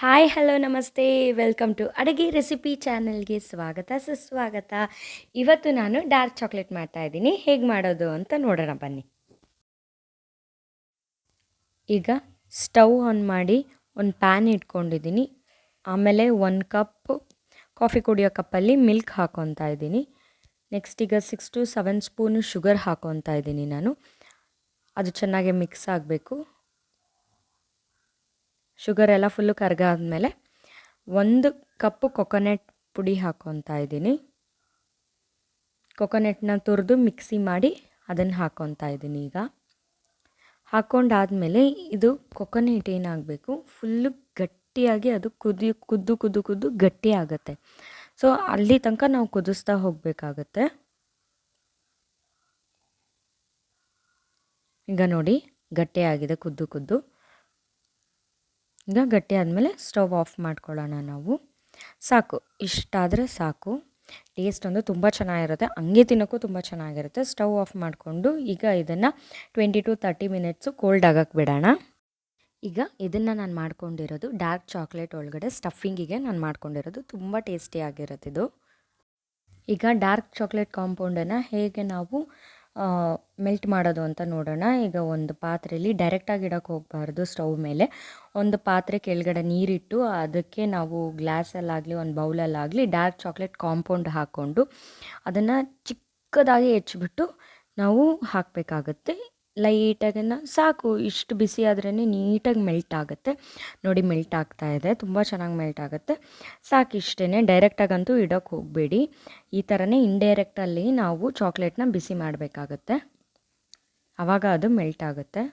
Hi hello ನಮಸ್ತೆ welcome to ಅಡುಗೆ recipe ಚಾನಲ್ಗೆ ಸ್ವಾಗತ ಸುಸ್ವಾಗತ. ಇವತ್ತು ನಾನು ಡಾರ್ಕ್ ಚಾಕ್ಲೇಟ್ ಮಾಡ್ತಾ ಇದ್ದೀನಿ. ಹೇಗೆ ಮಾಡೋದು ಅಂತ ನೋಡೋಣ ಬನ್ನಿ. ಈಗ ಸ್ಟವ್ ಆನ್ ಮಾಡಿ ಒಂದು ಪ್ಯಾನ್ ಇಟ್ಕೊಂಡಿದ್ದೀನಿ. ಆಮೇಲೆ 1 ಕಪ್ ಕಾಫಿ ಕುಡಿಯೋ ಕಪ್ಪಲ್ಲಿ ಮಿಲ್ಕ್ ಹಾಕ್ಕೊತಾ ಇದ್ದೀನಿ. ನೆಕ್ಸ್ಟ್ ಈಗ 6 to 7 ಸ್ಪೂನು ಶುಗರ್ ಹಾಕ್ಕೊತಾ ಇದ್ದೀನಿ ನಾನು. ಅದು ಚೆನ್ನಾಗಿ ಮಿಕ್ಸ್ ಆಗಬೇಕು. ಶುಗರ್ ಎಲ್ಲ ಫುಲ್ಲು ಕರಗಾದ್ಮೇಲೆ 1 ಕಪ್ಪು ಕೊಕೊನೆಟ್ ಪುಡಿ ಹಾಕ್ಕೊತಾ ಇದ್ದೀನಿ. ಕೊಕೊನೆಟ್ನ ತುರಿದು ಮಿಕ್ಸಿ ಮಾಡಿ ಅದನ್ನು ಹಾಕ್ಕೊತಾ ಇದ್ದೀನಿ. ಈಗ ಹಾಕ್ಕೊಂಡಾದಮೇಲೆ ಇದು ಕೊಕೊನೆಟ್ ಏನಾಗಬೇಕು, ಫುಲ್ಲು ಗಟ್ಟಿಯಾಗಿ ಅದು ಕುದ್ದು ಗಟ್ಟಿ ಆಗುತ್ತೆ. ಸೊ ಅಲ್ಲಿ ತನಕ ನಾವು ಕುದಿಸ್ತಾ ಹೋಗಬೇಕಾಗತ್ತೆ. ಈಗ ನೋಡಿ ಗಟ್ಟಿಯಾಗಿದೆ ಕುದ್ದು. ಈಗ ಗಟ್ಟಿ ಆದಮೇಲೆ ಸ್ಟವ್ ಆಫ್ ಮಾಡ್ಕೊಳ್ಳೋಣ ನಾವು. ಸಾಕು, ಇಷ್ಟಾದರೆ ಸಾಕು. ಟೇಸ್ಟ್ ಒಂದು ತುಂಬ ಚೆನ್ನಾಗಿರುತ್ತೆ, ಹಂಗೆ ತಿನ್ನೋಕ್ಕೂ ತುಂಬ ಚೆನ್ನಾಗಿರುತ್ತೆ. ಸ್ಟವ್ ಆಫ್ ಮಾಡಿಕೊಂಡು ಈಗ ಇದನ್ನು 20 to 30 ಮಿನಿಟ್ಸು ಕೋಲ್ಡ್ ಆಗಕ್ಕೆ ಬಿಡೋಣ. ಈಗ ಇದನ್ನು ನಾನು ಮಾಡ್ಕೊಂಡಿರೋದು ಡಾರ್ಕ್ ಚಾಕ್ಲೇಟ್ ಒಳಗಡೆ ಸ್ಟಫಿಂಗಿಗೆ ನಾನು ಮಾಡ್ಕೊಂಡಿರೋದು. ತುಂಬ ಟೇಸ್ಟಿಯಾಗಿರುತ್ತೆ ಇದು. ಈಗ ಡಾರ್ಕ್ ಚಾಕ್ಲೇಟ್ ಕಾಂಪೌಂಡನ್ನು ಹೇಗೆ ನಾವು ಮೆಲ್ಟ್ ಮಾಡೋದು ಅಂತ ನೋಡೋಣ. ಈಗ ಒಂದು ಪಾತ್ರೆಯಲ್ಲಿ ಡೈರೆಕ್ಟಾಗಿ ಇಡೋಕ್ಕೆ ಹೋಗಬಾರ್ದು. ಸ್ಟವ್ ಮೇಲೆ ಒಂದು ಪಾತ್ರೆ ಕೆಳಗಡೆ ನೀರಿಟ್ಟು ಅದಕ್ಕೆ ನಾವು ಗ್ಲಾಸಲ್ಲಾಗಲಿ ಒಂದು ಬೌಲಲ್ಲಾಗಲಿ ಡಾರ್ಕ್ ಚಾಕ್ಲೇಟ್ ಕಾಂಪೌಂಡ್ ಹಾಕ್ಕೊಂಡು ಅದನ್ನು ಚಿಕ್ಕದಾಗಿ ಹೆಚ್ಚಿಬಿಟ್ಟು ನಾವು ಹಾಕಬೇಕಾಗತ್ತೆ. ಲೈಟಾಗನ್ನು ಸಾಕು, ಇಷ್ಟು ಬಿಸಿ ಆದ್ರೇ ನೀಟಾಗಿ ಮೆಲ್ಟ್ ಆಗುತ್ತೆ. ನೋಡಿ ಮೆಲ್ಟ್ ಆಗ್ತಾ ಇದೆ, ತುಂಬ ಚೆನ್ನಾಗಿ ಮೆಲ್ಟ್ ಆಗುತ್ತೆ. ಸಾಕು ಇಷ್ಟೇ, ಡೈರೆಕ್ಟಾಗಂತೂ ಇಡೋಕ್ಕೆ ಹೋಗಬೇಡಿ. ಈ ಥರನೇ ಇಂಡೈರೆಕ್ಟಲ್ಲಿ ನಾವು ಚಾಕ್ಲೇಟ್ನ ಬಿಸಿ ಮಾಡಬೇಕಾಗತ್ತೆ, ಆವಾಗ ಅದು ಮೆಲ್ಟ್ ಆಗುತ್ತೆ.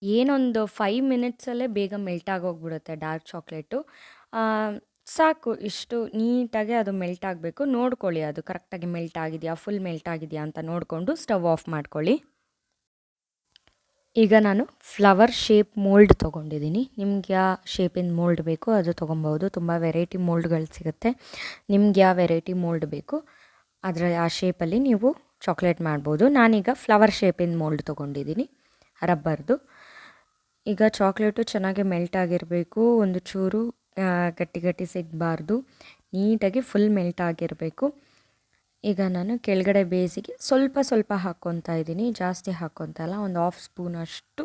ಏನೊಂದು 5 ಮಿನಿಟ್ಸಲ್ಲೇ ಬೇಗ ಮೆಲ್ಟ್ ಆಗೋಗ್ಬಿಡುತ್ತೆ ಡಾರ್ಕ್ ಚಾಕ್ಲೇಟು. ಸಾಕು, ಇಷ್ಟು ನೀಟಾಗಿ ಅದು ಮೆಲ್ಟ್ ಆಗಬೇಕು. ನೋಡ್ಕೊಳ್ಳಿ ಅದು ಕರೆಕ್ಟಾಗಿ ಮೆಲ್ಟ್ ಆಗಿದೆಯಾ, ಫುಲ್ ಮೆಲ್ಟ್ ಆಗಿದೆಯಾ ಅಂತ ನೋಡಿಕೊಂಡು ಸ್ಟವ್ ಆಫ್ ಮಾಡ್ಕೊಳ್ಳಿ. ಈಗ ನಾನು ಫ್ಲವರ್ ಶೇಪ್ ಮೋಲ್ಡ್ ತೊಗೊಂಡಿದ್ದೀನಿ. ನಿಮ್ಗೆ ಯಾವ ಶೇಪಿನ ಮೋಲ್ಡ್ ಬೇಕು ಅದು ತೊಗೊಬೋದು. ತುಂಬ ವೆರೈಟಿ ಮೋಲ್ಡ್ಗಳು ಸಿಗುತ್ತೆ. ನಿಮ್ಗೆ ಯಾವ ವೆರೈಟಿ ಮೋಲ್ಡ್ ಬೇಕು ಅದರ ಆ ಶೇಪಲ್ಲಿ ನೀವು ಚಾಕ್ಲೇಟ್ ಮಾಡ್ಬೋದು. ನಾನೀಗ ಫ್ಲವರ್ ಶೇಪಿನ ಮೋಲ್ಡ್ ತೊಗೊಂಡಿದ್ದೀನಿ, ರಬ್ಬರ್ದು. ಈಗ ಚಾಕ್ಲೇಟು ಚೆನ್ನಾಗಿ ಮೆಲ್ಟ್ ಆಗಿರಬೇಕು, ಒಂದು ಚೂರು ಗಟ್ಟಿ ಸಿಗಬಾರ್ದು, ನೀಟಾಗಿ ಫುಲ್ ಮೆಲ್ಟ್ ಆಗಿರಬೇಕು. ಈಗ ನಾನು ಕೆಳಗಡೆ ಬೇಸಿಗೆ ಸ್ವಲ್ಪ ಹಾಕ್ಕೊತಾ ಇದ್ದೀನಿ, ಜಾಸ್ತಿ ಹಾಕ್ಕೊತಾ ಇಲ್ಲ. ಒಂದು 1/2 ಸ್ಪೂನಷ್ಟು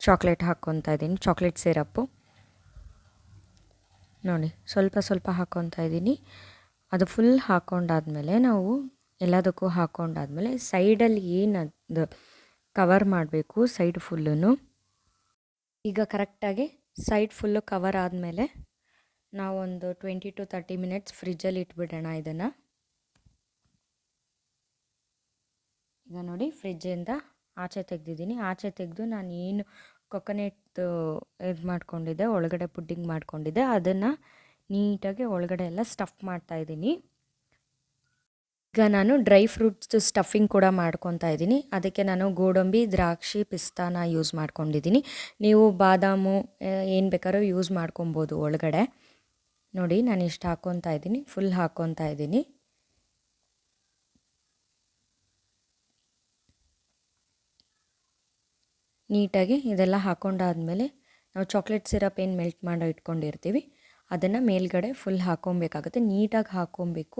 ಚಾಕ್ಲೇಟ್ ಹಾಕ್ಕೊತಾ ಇದ್ದೀನಿ, ಚಾಕ್ಲೇಟ್ ಸಿರಪ್ಪು. ನೋಡಿ ಸ್ವಲ್ಪ ಹಾಕ್ಕೊತಾ ಇದ್ದೀನಿ. ಅದು ಫುಲ್ ಹಾಕ್ಕೊಂಡಾದ್ಮೇಲೆ ನಾವು ಎಲ್ಲದಕ್ಕೂ ಹಾಕ್ಕೊಂಡಾದ್ಮೇಲೆ ಸೈಡಲ್ಲಿ ಏನದು ಕವರ್ ಮಾಡಬೇಕು, ಸೈಡ್ ಫುಲ್ಲೂ. ಈಗ ಕರೆಕ್ಟಾಗಿ ಸೈಡ್ ಫುಲ್ಲು ಕವರ್ ಆದಮೇಲೆ ನಾವೊಂದು 20 to 30 ಮಿನಿಟ್ಸ್ ಫ್ರಿಜ್ಜಲ್ಲಿ ಇಟ್ಬಿಡೋಣ ಇದನ್ನು. ಈಗ ನೋಡಿ ಫ್ರಿಜ್ಜಿಂದ ಆಚೆ ತೆಗೆದಿದ್ದೀನಿ. ಆಚೆ ತೆಗೆದು ನಾನು ಏನು ಕೊಕೊನೆಟ್ ಇದು ಮಾಡ್ಕೊಂಡಿದ್ದೆ, ಒಳಗಡೆ ಪುಡ್ಡಿಂಗ್ ಮಾಡ್ಕೊಂಡಿದ್ದೆ, ಅದನ್ನು ನೀಟಾಗಿ ಒಳಗಡೆ ಎಲ್ಲ ಸ್ಟಫ್ ಮಾಡ್ತಾಯಿದ್ದೀನಿ. ಈಗ ನಾನು ಡ್ರೈ ಫ್ರೂಟ್ಸ್ ಸ್ಟಫಿಂಗ್ ಕೂಡ ಮಾಡ್ಕೊತಾ ಇದ್ದೀನಿ. ಅದಕ್ಕೆ ನಾನು ಗೋಡಂಬಿ, ದ್ರಾಕ್ಷಿ, ಪಿಸ್ತಾನ ಯೂಸ್ ಮಾಡ್ಕೊಂಡಿದ್ದೀನಿ. ನೀವು ಬಾದಾಮು ಏನು ಬೇಕಾದ್ರೂ ಯೂಸ್ ಮಾಡ್ಕೊಬೋದು ಒಳಗಡೆ. ನೋಡಿ ನಾನು ಇಷ್ಟು ಹಾಕ್ಕೊತಾ ಇದ್ದೀನಿ, ಫುಲ್ ಹಾಕ್ಕೊತಾ ಇದ್ದೀನಿ. ನೀಟಾಗಿ ಇದೆಲ್ಲ ಹಾಕ್ಕೊಂಡಾದ್ಮೇಲೆ ನಾವು ಚಾಕ್ಲೇಟ್ ಸಿರಪ್ ಏನು ಮೆಲ್ಟ್ ಮಾಡಿ ಇಟ್ಕೊಂಡಿರ್ತೀವಿ ಅದನ್ನು ಮೇಲ್ಗಡೆ ಫುಲ್ ಹಾಕ್ಕೊಬೇಕಾಗುತ್ತೆ. ನೀಟಾಗಿ ಹಾಕ್ಕೊಬೇಕು.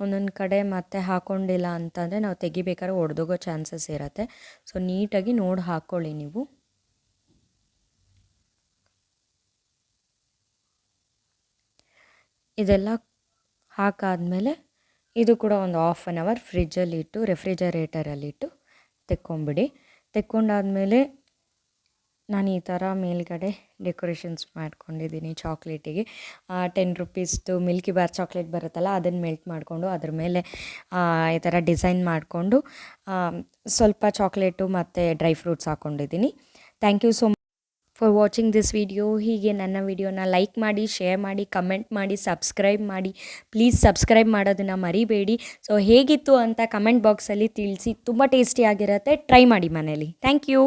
ಒಂದೊಂದು ಕಡೆ ಮತ್ತೆ ಹಾಕ್ಕೊಂಡಿಲ್ಲ ಅಂತಂದರೆ ನಾವು ತೆಗಿಬೇಕಾದ್ರೆ ಒಡೆದೋಗೋ ಚಾನ್ಸಸ್ ಇರುತ್ತೆ. ಸೊ ನೀಟಾಗಿ ನೋಡಿ ಹಾಕ್ಕೊಳ್ಳಿ ನೀವು. ಇದೆಲ್ಲ ಹಾಕಾದ್ಮೇಲೆ ಇದು ಕೂಡ ಒಂದು 1/2 hour ಫ್ರಿಜ್ಜಲ್ಲಿಟ್ಟು ರೆಫ್ರಿಜರೇಟರಲ್ಲಿಟ್ಟು ತೆಕ್ಕೊಂಬಿಡಿ. ತೆಕ್ಕೊಂಡಾದ್ಮೇಲೆ ನಾನು ಈ ಥರ ಮೇಲ್ಗಡೆ ಡೆಕೋರೇಷನ್ಸ್ ಮಾಡ್ಕೊಂಡಿದ್ದೀನಿ ಚಾಕ್ಲೇಟಿಗೆ. 10 ರೂಪೀಸ್ದು ಮಿಲ್ಕಿ ಬಾರ್ ಚಾಕ್ಲೇಟ್ ಬರುತ್ತಲ್ಲ, ಅದನ್ನು ಮೆಲ್ಟ್ ಮಾಡಿಕೊಂಡು ಅದ್ರ ಮೇಲೆ ಈ ಥರ ಡಿಸೈನ್ ಮಾಡಿಕೊಂಡು ಸ್ವಲ್ಪ ಚಾಕ್ಲೇಟು ಮತ್ತು ಡ್ರೈ ಫ್ರೂಟ್ಸ್ ಹಾಕ್ಕೊಂಡಿದ್ದೀನಿ. Thank you so much for watching this video. ಹೀಗೆ ನನ್ನ ವಿಡಿಯೋನ ಲೈಕ್ ಮಾಡಿ, ಶೇರ್ ಮಾಡಿ, ಕಮೆಂಟ್ ಮಾಡಿ, ಸಬ್ಸ್ಕ್ರೈಬ್ ಮಾಡಿ. ಪ್ಲೀಸ್ ಸಬ್ಸ್ಕ್ರೈಬ್ ಮಾಡೋದನ್ನು ಮರಿಬೇಡಿ. ಸೊ ಹೇಗಿತ್ತು ಅಂತ ಕಮೆಂಟ್ ಬಾಕ್ಸಲ್ಲಿ ತಿಳಿಸಿ. ತುಂಬ ಟೇಸ್ಟಿಯಾಗಿರುತ್ತೆ, ಟ್ರೈ ಮಾಡಿ ಮನೇಲಿ. Thank you.